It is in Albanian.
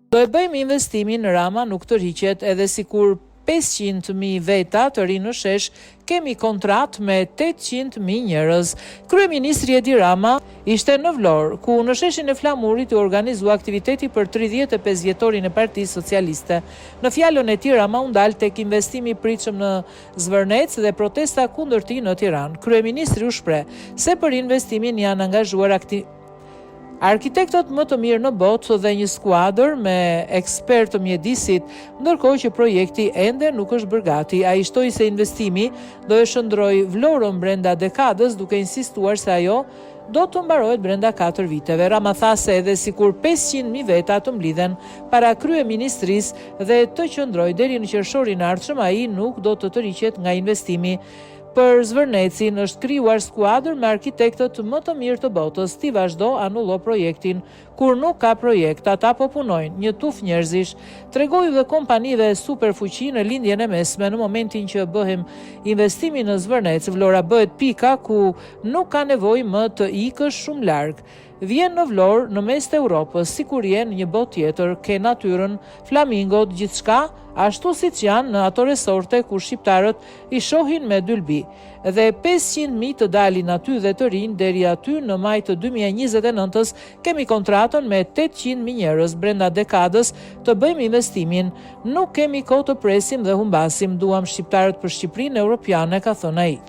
Do e bëjmë investimin, Rama nuk tërhiqet, edhe sikur 500.000 veta të rinë në shesh, kemi kontrat me 800.000 njerëz. Kryeministri Edi Rama ishte në Vlorë, ku në sheshin e Flamurit u organizua aktiviteti për 35 vjetorin e Partisë Socialiste. Në fjalën e tij, Rama u ndal tek investimi i pritshëm në Zvërnec dhe protesta kundër tij në Tiranë. Kryeministri u shpreh se për investimin janë angazhuar arkitektët më të mirë në botë dhe një skuadër me ekspert të mjedisit, ndërkohë që projekti ende nuk është bërë gati. Ai shtoi se investimi do e shndrojë Vlorën brenda dekadës, duke insistuar se ajo do të mbarohet brenda 4 viteve. Rama tha se edhe sikur 500.000 veta të mblidhen para kryeministrisë dhe të qëndrojë deri në qershorin e ardhshëm, ai nuk do të tërhiqet nga investimi. Për Zvërnecin është krijuar skuadër me arkitektët më të mirë të botës. Ti vazhdo anullo projektin. Kur nuk ka projekt, ata po punojnë një tuf njerëzish. Tregoi dhe kompanive superfuqi në lindjen e mesme. Në momentin që bëhem investimi në Zvërnec, Vlora bëhet pika ku nuk ka nevojë më të ikësh shumë larg. Vjen në Vlorë, në mes të Europës, sikur je në një botë tjetër, ke natyrën, flamingot, gjithçka, ashtu siç janë në ato resorte ku shqiptarët i shohin me dylbi. Dhe 500.000 të dalin aty dhe të rinë deri aty në maj të 2029-s kemi kontratën me 800.000 njerëz brenda dekadës të bëjmë investimin. Nuk kemi kohë të presim dhe humbasim, duam shqiptarët për Shqipërinë europiane, ka thënë ai.